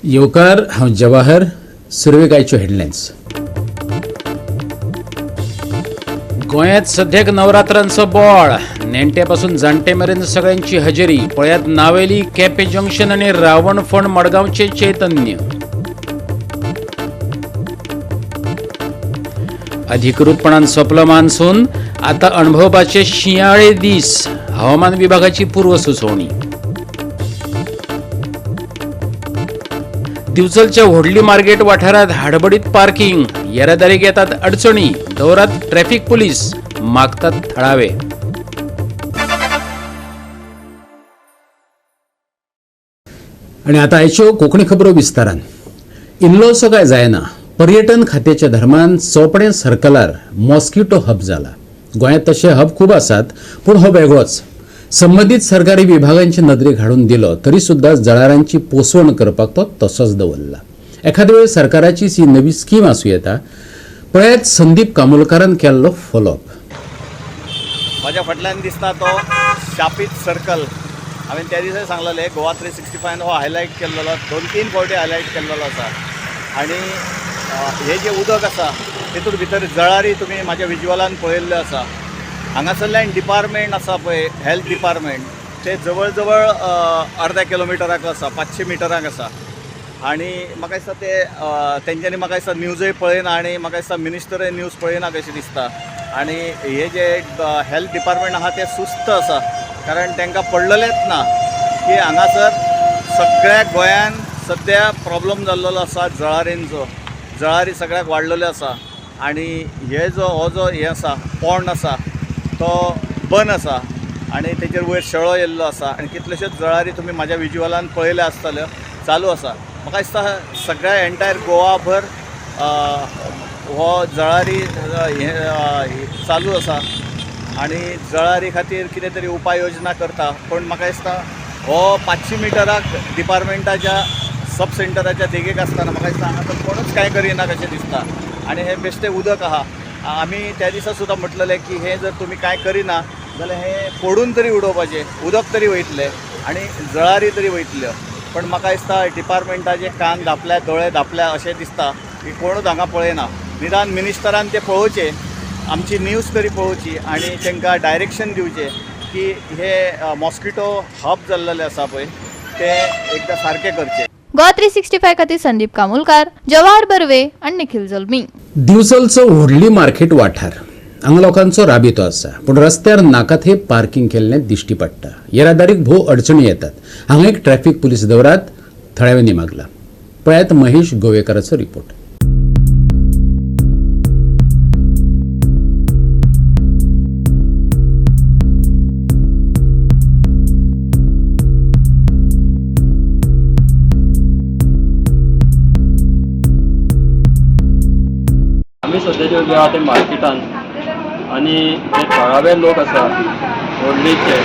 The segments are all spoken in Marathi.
येवकार हांव जवाहर. सुरवेगायच्यो हेडलायन्स. गोंयांत सद्याक नवरात्रांचो बोळ. नेणट्यापासून जाणटे मेरेन सगळ्यांची हजेरी. पळयात नावेली, केपें जंक्शन आनी रावण फोंड मडगांवचे चैतन्य. अधिकृतपणान सोंपलो मान्सून. आतां अणभवपाचे शिंयाळे दीस. हवामान विभागाची पूर्व सुचोवणी. दिवचलच्या व्हडली मार्केट वाठारात हडबडीत पार्किंग. येरादारीक येतात अडचणी. दवरात ट्रॅफिक पुलीस. मागतात थळावे. आणि आता आयच्यो कोंकणी खबरो विस्तारान. इल्लोसो काय जायना. पर्यटन खात्याच्या धर्मान चोपडे सर्कलार मॉस्किटो हब जाला. गोंयांत तशे हब खूब आसात, पूण हो वेगळोच. संबंधीत सरकारी विभागांची नदरेक हाडून दिलो तरी सुद्धा जळारांची पोसवण करपाक तो तसोच दवरला. एखाद्या वेळी सरकाराचीच ही नवी स्कीम आसूं येता. पळयात संदीप कामोलकारान केल्लो फॉलोअप. माझ्या फाटल्यान दिसता तो शापीत सर्कल. हांवें त्या दिसा सांगलेले गोवा 365 हो हायलायट केल्लो 2-3 फावटी हायलायट केल्लो आसा. आनी हे जे उदक आसा तेतून भितर जळारी तुमी म्हाज्या विज्युअलान पळयल्ल्यो आसा. हांगासरल्यान डिपार्टमेंट आसा पळय, हेल्थ डिपार्टमेंट, ते जवळ जवळ अर्ध्या किलोमिटराक आसा, 500 मिटराक आसा. आनी म्हाका दिसता ते तेंच्यांनी म्हाका दिसता न्यूजय पळयना आनी म्हाका दिसता मिनिस्टरय न्यूज पळयना कशें दिसता. आनी हे जे हेल्थ डिपार्टमेंट आहा ते सुस्त आसा, कारण तांकां पडलेलेच ना की हांगासर सगळ्या गोंयान सद्या प्रॉब्लम जाल्लो आसा जळारींचो. जळारी सगळ्याक वाडलेल्यो आसा. आनी हो जो हे आसा पोंड आसा तो बंद आसा आनी तेचेर वयर शेळो येयल्लो आसा. आनी कितल्योश्योच जळारी तुमी म्हाज्या विज्युअलान पळयल्या आसतल्यो चालू आसा. म्हाका दिसता सगळ्या एंटायर गोवाभर हो जळारी चालू आसा आनी जळारी खातीर कितें तरी उपाय योजना करता. पण म्हाका दिसता हो 500 मिटराक डिपार्टमेंटाच्या सब सेंटराच्या देगेक आसतना म्हाका दिसता हांगासर कोणूच कांय करिना कशें दिसता. आनी हे बेश्टें उदक आहा. आमी त्या दिसा सुद्दां म्हटलेलें की हे जर तुमी कांय करिना जाल्यार हे फोडून तरी उडोवपाचें, उदक तरी वयतलें आनी जळारी तरी वयतल्यो. पण म्हाका दिसता डिपार्टमेंटाचे कान धांपल्या, दोळे धांपल्या अशें दिसता की कोणूच हांगा पळयना. निदान मिनिस्टरान ते पळोवचें, आमची न्यूज तरी पळोवची आनी तांकां डायरेक्शन दिवचें की हे मॉस्किटो हब जाल्लेले आसा पळय ते एकदां सारकें करचें. गोवा 365 खातीर संदीप कामोलकार, जवाहर बर्वे आनी निखिल जल्मी. दिवचलचो व्हडली मार्केट वाठार. हांगा लोकांचो राबितो आसा, पूण रस्त्यार नाका थंय पार्किंग केल्लें दिश्टी पडटा. येरादारीक भोव अडचणी येतात. हांगा एक ट्रॅफिक पुलीस दवरात, थळाव्यांनी मागला. पळयात महेश गोवेकाराचो रिपोर्ट. आमी सद्याचे जे आहा ते मार्केटान आनी जे थळावे लोक आसा व्हडलेचे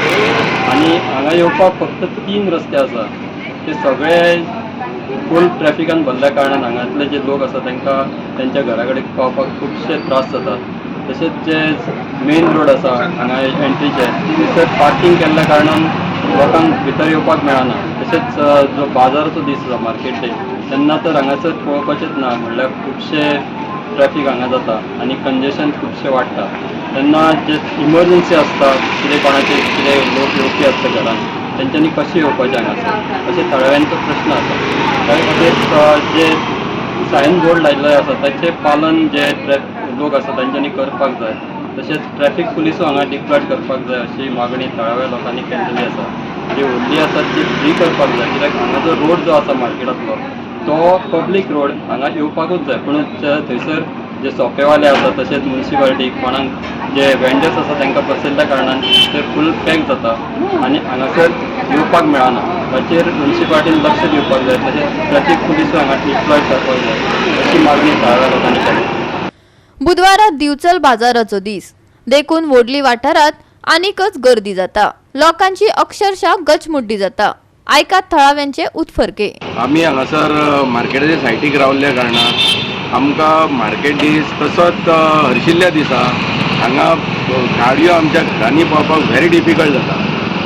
आनी हांगा येवपाक फक्त 3 रस्ते आसा. ते सगळे फूल ट्रॅफिकान भरल्या कारणान हांगातले जे लोक आसा तांकां तेंच्या घरा कडेन पावपाक खुबशे त्रास जातात. तशेंच जे मेन रोड आसा हांगा एंट्रीचे थंयसर पार्किंग केल्ल्या कारणान लोकांक भितर येवपाक मेळना. तशेंच जो बाजाराचो दीस आसा मार्केट डे तेन्ना तर हांगासर पळोवपाचेंच ना, म्हणल्यार खुबशे ट्रॅफिक हांगा जाता आनी कंजेशन खुबशें वाडटा. तेन्ना जे इमर्जन्सी आसता, कितें कोणाचे कितें लोक येवपी आसता घरान, तेंच्यांनी कशें येवपाचें हांगासर अशें थळाव्यांचो प्रश्न आसा. त्या खातीर जे सायन बोर्ड लायिल्ले आसा ताचें पालन जे लोक आसा तांच्यांनी करपाक जाय. तशेंच ट्रॅफिक पुलिसू हांगा डिप्लॉयड करपाक जाय अशी मागणी थळाव्या लोकांनी केल्लेली आसा. जी व्हडली आसा ती फ्री करपाक जाय, कित्याक हांगा जो रोड जो आसा मार्केटांतलो तो पब्लीक रोड, हांगा येवपाकूच जाय. पूण थंयसर जे सोंपेवाले आसा तशेंच म्युनिसिपालिटी कोणाक जे वेंडर्स आसा तांकां बसयल्ल्या कारणान ते फूल पॅक जाता आनी हांगासर येवपाक मेळना. ताचेर म्युनिसिपालिटीन लक्ष दिवपाक जाय. तशेंच ट्रॅफिक पुलीसूय हांगा डिप्लॉयड करपाक जाय अशी मागणी थळाव्या लोकांनी केली. बुधवारात दिवचल बाजाराचो दीस देखून व्हडली वाठारात आनीकच गर्दी जाता. लोकांची अक्षरशः गचमुड्डी जाता. आयकात थळाव्यांचे उतफर्के. आमी हांगासर मार्केटाच्या सायटीक रावल्ल्या कारणान आमकां मार्केट दीस तसोच हरशिल्ल्या दिसा हांगा गाडयो आमच्या घरांनी पावपाक व्हेरी डिफिकल्ट जाता.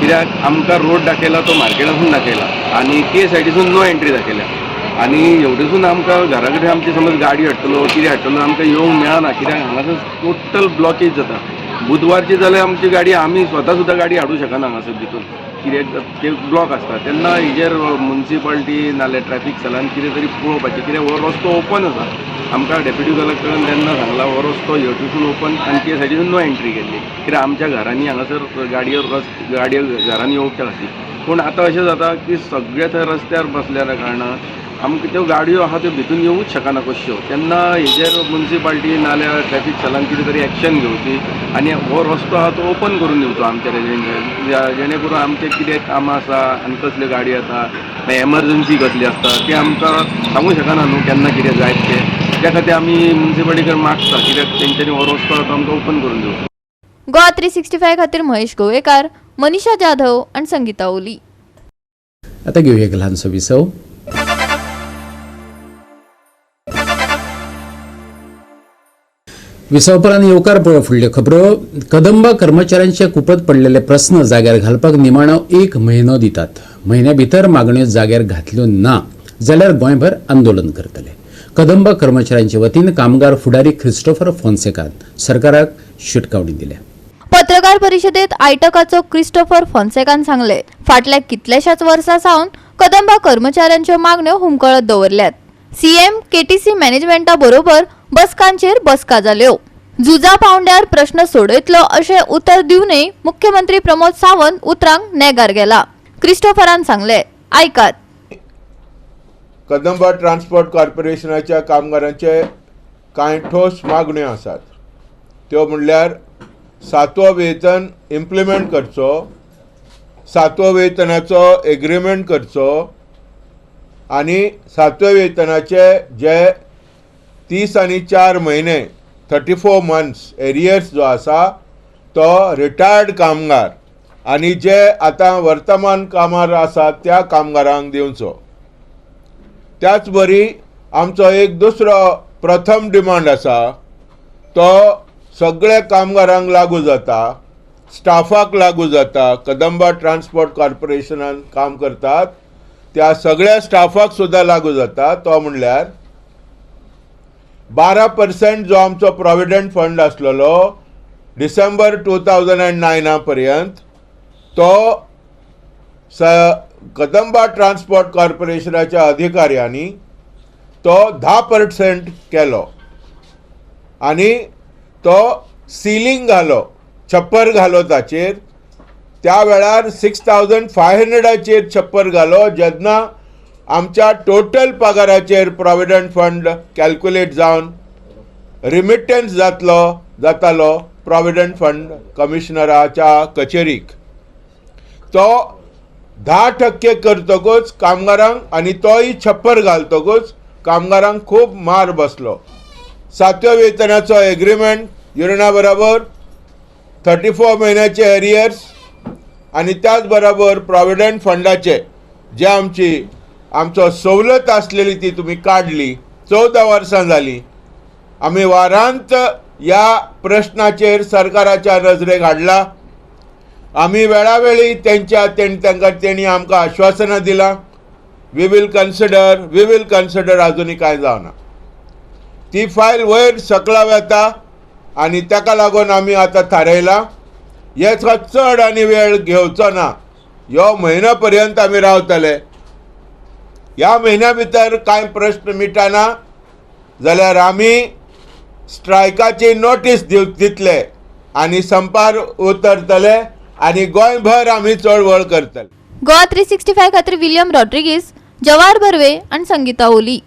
कित्याक आमकां रोड दाखयला तो मार्केटासून दाखयला आनी ते सायडीसून नो एंट्री दाखयल्या. आनी एवढेसून आमकां घरा कडेन आमची समज गाडी हाडटलो कितें हाडटलो आमकां येवंक मेळना, कित्याक हांगासर टोटल ब्लॉकेज जाता. बुधवारची जाल्यार आमची गाडी आमी स्वता सुद्दां गाडी हाडूं शकना हांगासर भितून, कित्याक ते ब्लॉक आसता. तेन्ना हेजेर म्युन्सिपाल्टी नाल्यार ट्रॅफिक सेलान कितें तरी पळोवपाचें, कित्याक हो रस्तो ओपन आसा. आमकां डेप्युटी कलेक्टरान तेन्ना सांगला हो रस्तो हेवटेसून ओपन आनी ते सायडीसून नो एंट्री केल्ली, कित्याक आमच्या घरांनी हांगासर गाडयो घरांनी येवच्या खातीर. पूण आतां अशें जाता की सगळे थंय रस्त्यार बसल्या कारणान आमकां त्यो गाडयो आहा त्यो भितून येवूंच शकना कश्यो. तेन्ना हेजेर म्युन्सिपाल्टी नाल्यार ट्रॅफिक सेलान कितें तरी एक्शन घेवची आनी हो रस्तो आहा तो ओपन करून दिवचो आमच्या रेजिडेंट, जेणे करून आमचे कितें कामां आसा आनी कसल्यो गाडयो येता, मागीर एमर्जन्सी कसली आसता ती आमकां सांगूं शकना न्हू केन्ना कितें जायत तें. त्या खातीर आमी म्युन्सिपाल्टी कडेन मागता कित्याक तेंच्यांनी हो रस्तो आहा तो आमकां ओपन करून दिवचो. गोवा 365 खातीर महेश गोवेकार, मनीषा जाधव आणि संगीता ओली. आता घेऊया एक लहानसो विसव. विसवपरान येवकार पळय फुडल्यो खबरो. कदंबा कर्मचाऱ्यांचे कुपत पडलेले प्रस्न जाग्यार घालपाक निमाणो 1 म्हयनो दितात. म्हयन्या भितर मागण्यो जाग्यार घातल्यो ना जाल्यार गोंयभर आंदोलन करतले. कदंबा कर्मचाऱ्यांचे वतीन कामगार फुडारी क्रिस्टोफर फॉन्सेकान सरकाराक शिटकावणी दिल्या. पत्रकार परिषदेत आयटकाचो क्रिस्टोफर फॉन्सेकान सांगले, फाटल्या कितल्याशाच वर्सां सावन कदंबा कर्मचाऱ्यांच्यो मागण्यो हुमकळत दवरल्यात. सीएम केटीसी मॅनेजमेंटा बरोबर बसकांचेर बसका जाल्यो. झुजा पावंड्यार प्रश्न सोडयतलो अशें उतर दिवनय मुख्यमंत्री प्रमोद सावंत उतरांक नेगार गेला. क्रिस्टोफरान सांगले, आयकात. कदंबा ट्रान्सपोर्ट कॉर्पोरेशनाच्या कामगारांचे कांय ठोस मागण्यो आसात. त्यो म्हणल्यार 7वो वेतन इम्प्लिमेंट करचो, 7व्या वेतनाचो एग्रीमेंट करचो आनी 7व्या वेतनाचे जे 30 आनी 4 म्हयने 34 मंथ्स एरियर्स जो आसा तो रिटायर्ड कामगार आनी जे आतां वर्तमान कामार आसात त्या कामगारांक दिवचो. त्याच बरी आमचो एक दुसरो प्रथम डिमांड आसा तो सगळ्या कामगारांक लागू जाता, स्टाफाक लागू जाता. कदंबा ट्रान्सपोर्ट कॉर्पोरेशनान काम करतात त्या सगळ्या स्टाफाक सुद्दां लागू जाता. तो म्हणल्यार 12% जो आमचो प्रॉव्हिडंट फंड आसलेलो डिसेंबर 2009 पर्यंत तो कदंबा ट्रान्सपोर्ट कॉर्पोरेशनाच्या अधिकाऱ्यांनी तो 10% केलो आनी तो सिलींग घालो, छप्पर घालो ताचेर. त्या वेळार 6500चेर छप्पर घालो जेन्ना आमच्या टोटल पगाराचेर प्रॉव्हिडंट फंड कॅल्क्युलेट जावन रिमिटन्स जातालो प्रॉव्हिडंट फंड कमिशनराच्या कचेरीक. तो 10% करतकूच कामगारांक आनी तोय छप्पर घालतकूच कामगारांक खूब मार बसलो. 7व्या वेतनाचो एग्रीमेंट युनियना बरोबर 34 म्हयन्याचे एरियर्स आनी त्याच बरोबर प्रॉव्हिडंट फंडाचे जे आमचो सवलत आसलेली ती तुमी काडली. 14 वर्सां जाली. आमी वारांत ह्या प्रश्नाचेर सरकाराच्या नजरेक हाडला. आमी वेळावेळी तेंणी आमकां आश्वासनां दिलां, वी वील कन्सिडर अजुनी कांय जावना. ती फायल वयर सकलाव येता आनी ताका लागून आमी आतां थारायलां हेचो चड आनी वेळ घेवचो ना. ह्यो म्हयनो पर्यंत आमी रावतले. ह्या म्हयन्या भितर कांय प्रश्न मिटना जाल्यार आमी स्ट्रायकाची नोटीस दितले आनी संपार उतरतले आनी गोंयभर आमी चळवळ करतले. गोवा 365 खातीर विलियम रॉड्रिगीस, जवाहर बर्वे आणि संगीता ओली.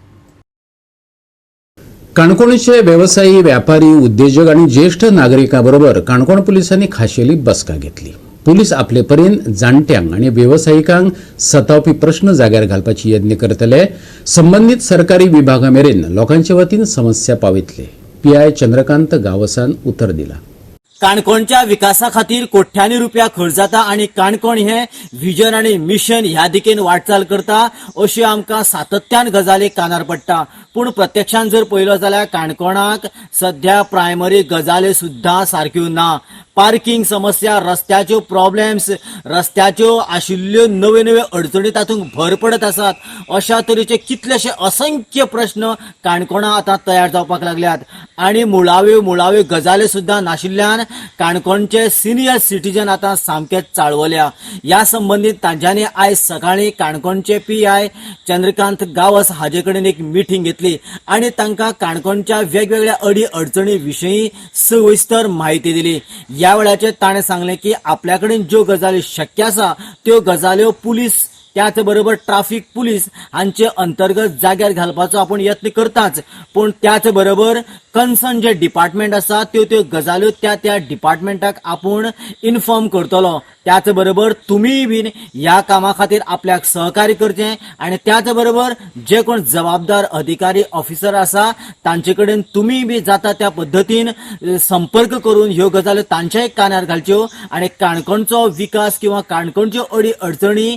काणकोणचे व्यवसायी, व्यापारी, उद्योजक आणि ज्येष्ठ नागरिकांबरोबर काणकोण पोलिसांनी खाशेली बसका घेतली. पोलीस आपले परीन जाणट्यांक आणि व्यावसायिकांक सतावपी प्रश्न जाग्यार घालपाची यत्न करतले. संबंधित सरकारी विभागामेरेन लोकांचे वतीन समस्या पावयतले. PI चंद्रकांत गावसान उतर दिला. काणकोणच्या विकासा खातीर कोट्यांनी रुपया खर्च जाता आणि काणकोण हे व्हिजन आणि मिशन ह्या दिकेन वाटचाल करता अश्यो आमकां सातत्यान गजाली कानार पडटा. पूण प्रत्यक्षान जर पळयलो जाल्यार काणकोणाक सध्या प्रायमरी गजाली सुद्दां सारक्यो ना. पार्किंग समस्या, रस्त्याच्यो प्रॉब्लेम्स, रस्त्याच्यो आशिल्ल्यो नव्यो नव्यो अडचणी तातूंत भर पडत आसात. अशा तरेचे कितलेशे असंख्य प्रश्न काणकोणा आतां तयार जावपाक लागल्यात आनी मुळाव्यो गजाली सुद्दां नाशिल्ल्यान काणकोणचे सिनियर सिटीजन आतां सामकेच चाळवल्या. ह्या संबंदीत तांच्यांनी आयज सकाळीं काणकोणचे PI चंद्रकांत गावस हाजे कडेन एक मिटींग घेतली आनी तांकां काणकोणच्या वेगवेगळ्या अडी अडचणी विशीं सविस्तर म्हायती दिली. ह्या वेळाचेर ताणें सांगलें की आपल्या कडेन ज्यो गजाली शक्य आसा त्यो गजाल्यो पुलीस त्याच बरोबर ट्राफिक पुलीस हांचे अंतर्गत जाग्यार घालपाचो आपण यत्न करताच, पूण त्याच बरोबर कन्सर्न जे डिपार्टमेंट आसा त्यो गजाल्यो त्या डिपार्टमेंटाक आपूण इन्फॉर्म करतलो. त्याच बरोबर तुमीय बीन ह्या कामा खातीर आपल्याक सहकार्य करचें आनी त्याच बरोबर जे कोण जबाबदार अधिकारी ऑफिसर आसा तांचे कडेन तुमीय बी जाता त्या पद्दतीन संपर्क करून ह्यो गजाल्यो तांच्याय कानार घालच्यो आनी काणकोणचो विकास किंवा काणकोणच्यो अडी अडचणी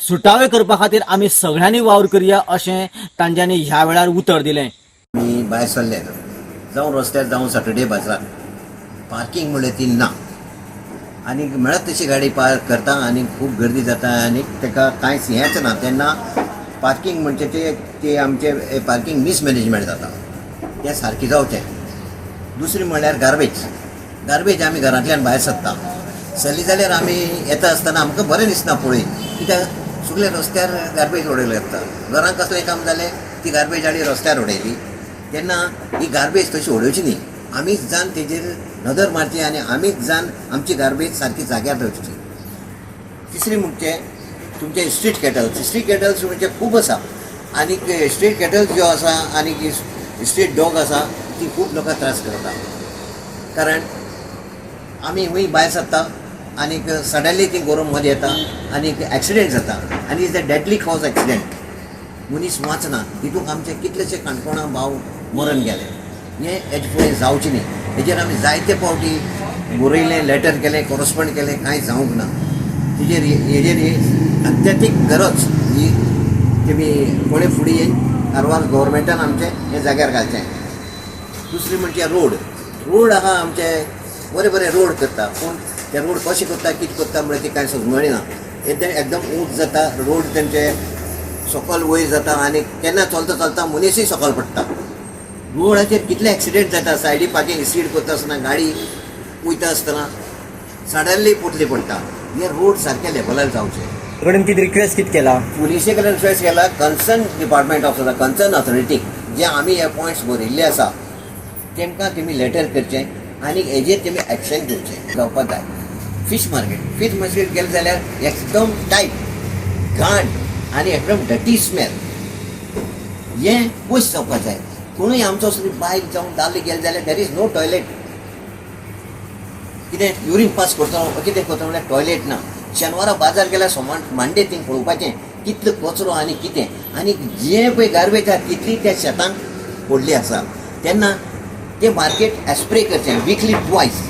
सुटावे करपा खातीर आमी सगळ्यांनी वावर करया अशें तांच्यांनी ह्या वेळार उतर दिलें. मी भायर सरले जावं रस्त्यार जावं सॅटर्डे बाजार पार्किंग म्हणल्यार ती ना आनी मेळत तशी गाडी पार्क करता आनी खूब गर्दी जाता आनी ताका कांयच हेंच ना. तेन्ना पार्किंग म्हणजे ते आमचे पार्किंग मिसमॅनेजमेंट जाता तें सारकें जावचें. दुसरी म्हणल्यार गार्बेज आमी घरांतल्यान भायर सरता सरली जाल्यार आमी येता आसतना आमकां बरें दिसना पळय कित्याक सगळे रस्त्यार गार्बेज उडयले आसता. घरांत कसलें काम जालें ती गार्बेज हाडी रस्त्यार उडयली तेन्ना ही गार्बेज तशी उडोवची न्ही. आमीच जावन तेजेर नदर मारची आनी आमीच जावन आमची गार्बेज सारकी जाग्यार दवरची. तिसरी म्हणजे तुमचे स्ट्रीट कॅटल्स म्हणजे खूब आसा आनी स्ट्रीट कॅटल्स ज्यो आसा आनी स्ट्रीट डॉग आसा ती खूब लोकांक त्रास करता. कारण आमी हूंय भायर सरता आनी सडनली ती गोरम मदीं येता आनी एक्सिडेंट जाता आनी is the deadly cause accident. मनीस वाचना हितूंक आमचे कितलेशे काणकोणा भाव मरण गेले. हें हेजे फुडें जावचें न्ही. हेजेर आमी जायते फावटी बरयलें, लेटर केलें, कॉरस्पॉन्ड केलें, कांय जावंक ना. हेजेर अत्याधीक गरज ही तेमी कोणे फुडें येवन कारवार गव्हर्मेंटान आमचे हे जाग्यार घालचें. दुसरी म्हणजे रोड आहा आमचे बरे रोड करता पूण ते रोड कशें करता कितें करता म्हणल्यार ती कांय समजूं ना. एकदम ऊंच जाता रोड तेंचे सकयल वयर जाता आनी केन्ना चलता मनीसय सकयल पडटा. रोडाचेर कितले एक्सिडेंट जाता. सायडी पार्किंग स्पीड करता आसतना गाडी वयता आसतना सडनली पोटली पडटा. हे रोड सारके लेवलार जावचे. कडेन कितें रिक्वेस्ट कितें केला? पुलिशे कडेन रिक्वेस्ट केला कन्सर्न डिपार्टमेंट ऑफ कन्सर्न ऑथॉरिटीक जे आमी हे पॉयंट्स बरयल्ले आसा तेमकां तेमी लेटर करचें आनी हेजेर तेमी एक्शन घेवचें जावपाक जाय. फीश मार्केट गेले जाल्यार एकदम टायट घाण आनी एकदम डटी स्मेल हें पयस जावपाक जाय. कोणूय आमचो असली बायक जावं दादले गेले जाल्यार देर इज नो टॉयलेट. कितें युरीन पास करतलो कितें करतलो म्हळ्यार टॉयलेट ना. शेनवारा बाजार गेल्यार मांडे थिंग पळोवपाचें कितलो कचरो आनी कितें आनी जें पळय गार्बेज आसा तितली त्या शेतांक पडली आसा. तेन्ना तें मार्केट एस्प्रे करचें weekly twice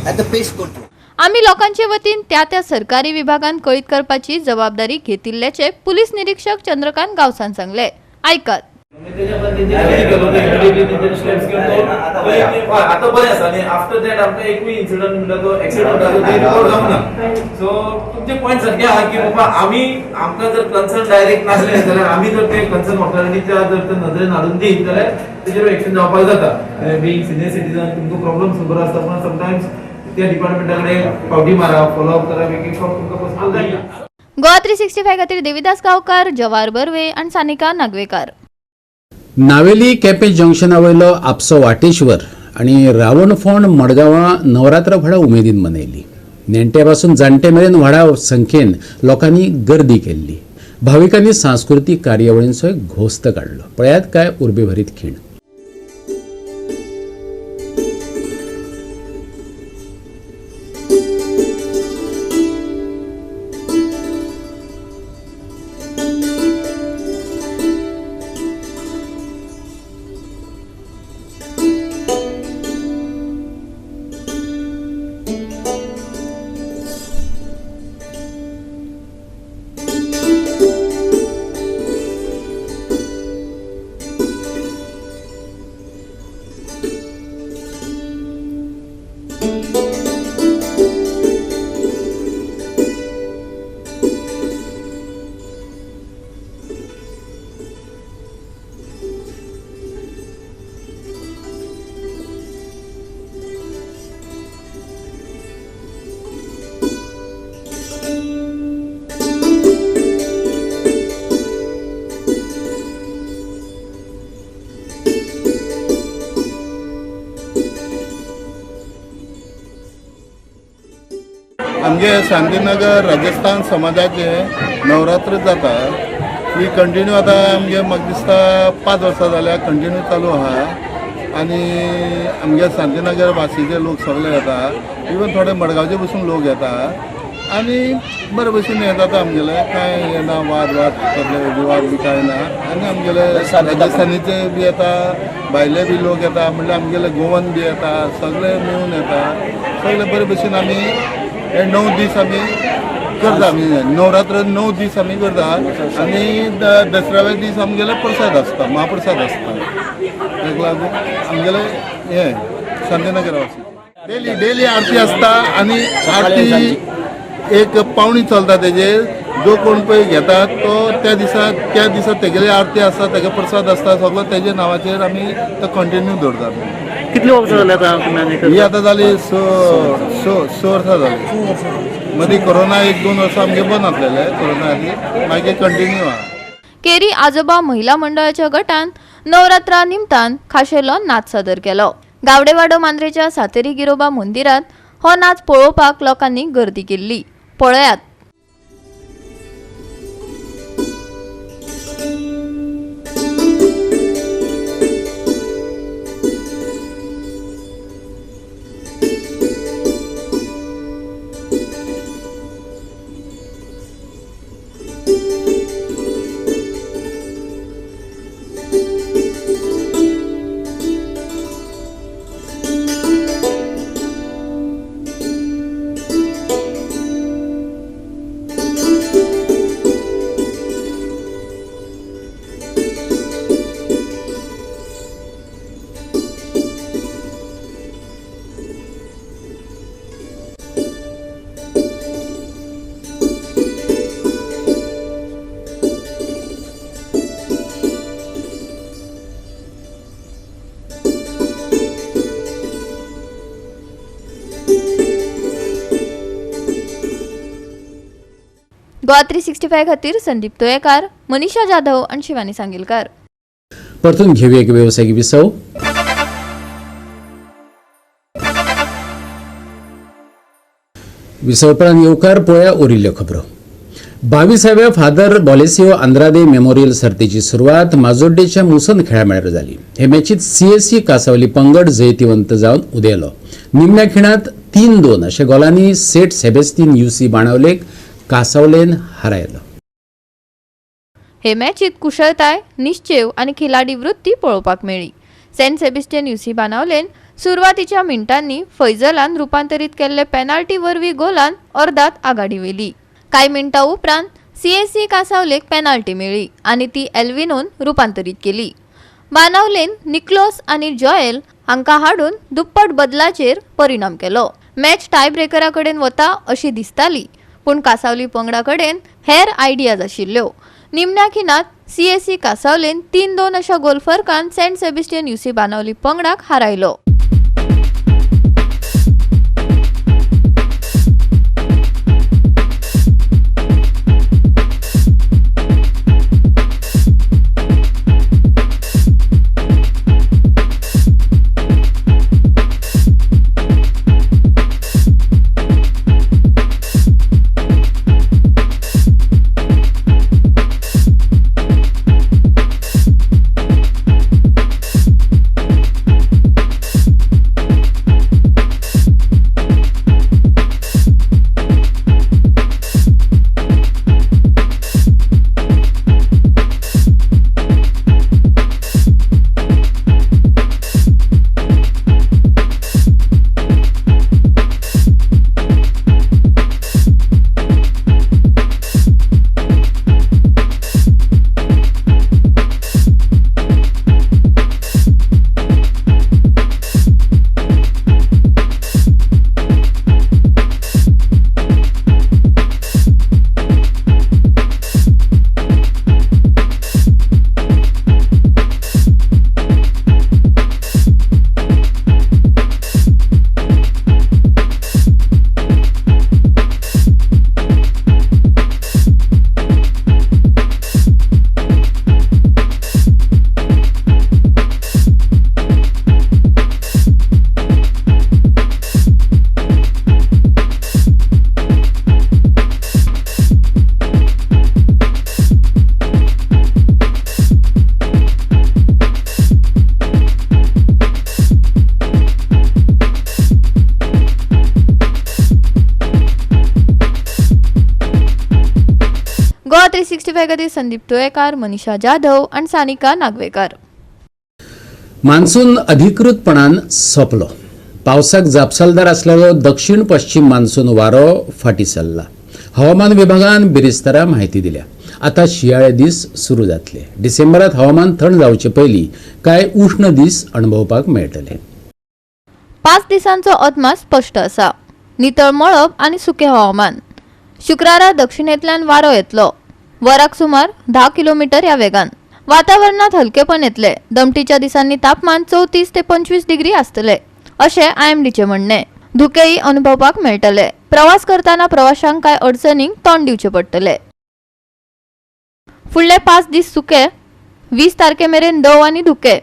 at the paste करचो. आम्ही लोकांचे वतीन त्या सरकारी विभागान कळीत करपाची जबाबदारी घेतिल्ल्याचे पुलीस निरीक्षक चंद्रकांत गावसान सांगले. ऐकात. आता बरें आसा आनी आफ्टर दॅट आमकां एकूय इन्सिडंट म्हणटा तो एक्सिडंट जालो तो रिपोर्ट जावंक ना. सो तुमचे पॉयंट सारके आहा की बाबा आमकां जर कन्सर्न डायरेक्ट नासले जाल्यार आमी जर ते कन्सर्न ऑथॉरिटीच्या जर ते नदरेन हाडून दीत जाल्यार तेजेर एक्शन जावपाक जाता. बिंग सिनियर सिटीजन तुमकां प्रॉब्लम खबर आसता पूण समटायम्स त्या डिपार्टमेंटा कडेन फावटी मारा फॉलो अप करा वेगळी फॉर्म तुमकां पॉसिबल जायना. गोवा 365 खातीर देविदास गांवकार, जवाहर बर्वे आणि सानिका नागवेकार. नावेली केपें जंक्शना वयलो आपसो वाटेश्वर आनी रावणफोंड मडगांवां नवरात्र व्हडा उमेदीन मनयली. नेणटे पासून जाणटे मेरेन व्हडा संख्येन लोकांनी गर्दी केल्ली. भाविकांनी सांस्कृतीक कार्यावळींचोय घोस्त काडलो. पळयात काय उर्बेभरीत खीण. आमगे शांतीनगर राजस्थान समाजाचे नवरात्र जाता ही कंटिन्यू आता आमगे म्हाका दिसता 5 वर्सां जाल्या कंटिन्यू चालू आहा आनी आमगे शांतीनगर वासीचे लोक सगळे येता इवन थोडे मडगांवचे पसून लोक येता आनी बरे भशेन हें जाता आमगेले कांय हें ना वाद तसले विवाद बी कांय ना आनी आमगेले राजस्थानीचे बी येता भायले बी लोक येता म्हणल्यार आमगेले गोवन बी येता सगळे मेळून येता सगळे बरे भशेन आमी हे 9 दीस आमी करता आमी नवरात्र 9 दीस आमी करता आनी दसऱ्यावे दीस आमगेले प्रसाद आसता महाप्रसाद आसता ताका लागून आमगेले हे शांतीनगर वासी डेली आरती आसता आनी आरती एक पावणी चलता तेजेर जो कोण पळय घेता तो त्या दिसा तेगेली आरती आसता तेगे प्रसाद आसता सगळो तेजे नांवाचेर आमी तो कंटिन्यू दवरतात. कितली वर्सां जाली आतां ही आतां जाली स वर्सां जाली मदीं कोरोना 1-2 वर्सां आमगे बंद आसलेले कोरोना खातीर मागीर कंटिन्यू आहा. केरी आजोबा महिला मंडळाच्या गटान नवरात्रा निमतान खाशेलो नाच सादर केलो. गावडेवाडो मांद्रेच्या सातेरी गिरोबा मंदिरात हो नाच पळोवपाक लोकांनी गर्दी केल्ली. पळयात. गोवा 365 खातीर संदीप तोयेकार, मनीषा जाधव आणि शिवानी सांगेलकार. परतून घेऊया एक व्यावसायिक विसव. विसवपरान येवकार पळया उरिल्ल्यो खबरो. 22व्या फादर बॉलेसियो आंद्रादे मेमोरियल सर्तीची सुरवात माजोड्डेच्या मुसन खेळामेळ्यार जाली. हे मॅचीत सीएससी कासावली पंगड जैतिवंत जावन उदेलो. निमण्या खिणात 3-2 अशा गोलांनी सेंट सेबेस्तीन यूसी बाणावलेक कासावलेन हारायलो. हे मॅचीत कुशळताय, निश्चेव आणि खिलाडी वृत्ती पळोवपाक मेळ्ळी. सेंट सेबेस्टियन यूसी बानावलेन सुरवातीच्या मिनटांनी फैजलान रुपांतरीत केल्ले पेनाल्टी वरवीं गोलान अर्दात आघाडी वेली. कांय मिनटां उपरांत सीएससी कासावलेक पेनाल्टी मेळ्ळी आनी ती एल्विनोन रुपांतरीत केली. बानावलेन निक्लोस आणि जॉएल हांकां हाडून दुप्पट बदलाचेर परिणाम केलो. मॅच टाय ब्रेकरा कडेन वता अशी दिसताली पूण कासावली पंगडा कडेन हेर आयडियाज आशिल्ल्यो. निमण्या खिणात सीएससी कासावलेन 3-2 अशा गोल फरकान सेंट सेबेस्टियन यूसी बानावली पंगडाक हारायलो. 365 खातीर संदीप तुळेकार, मनीषा जाधव आणि सानिका नागवेकर. मान्सून अधिकृतपणान सोंपलो. पावसाक जापसालदार आसलेलो दक्षिण पश्चिम मान्सून वारो फाटी सरला. हवामान विभागान बिरेस्तारा म्हायती दिल्या. आता शियाळे दीस सुरू जातले. डिसेंबरात हवामान थंड जावचे पयलीं कांय उष्ण दीस अणभवपाक मेळटले. 5 दिसांचो अदमास स्पश्ट आसा. नितळ मळब आणि सुके हवामान. शुक्रारा दक्षिणेंतल्यान वारो येतलो. वराक सुमार 10 किलोमीटर या वेगान. वातावरणात हलकेपण येतले. दमटीच्या दिसांनी तापमान 34 ते 25 डिग्री आसतले अशें IMDचे म्हणणे. धुकेय अनुभवपाक मेळटले. प्रवास करताना प्रवाशांक कांय अडचणींक तोंड दिवचे पडटले. फुडले 5 दीस सुके, 20 तारखेमेरेन दव आनी धुके.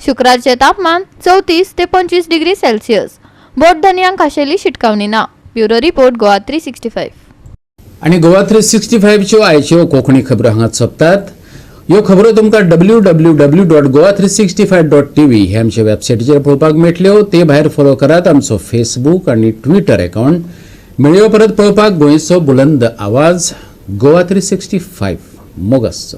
शुक्रारचे तापमान 34 ते 25 डिग्री सेल्सियस. बोट धन्यांक खाशेली शिटकावणी ना. Bureau report Goa 365. आणि गोवा 365 च्यो आयच्यो कोंकणी खबरो हांगाच सोंपतात. ह्यो खबरो तुमकां www.goa365.tv हे आमचे वेबसायटीचेर पळोवपाक मेळटल्यो. ते भायर फॉलो करात आमचो फेसबूक आनी ट्विटर अकाउंट. मेळयो परत पळोवपाक गोंयचो बुलंद आवाज गोवा 365 मोगसचो.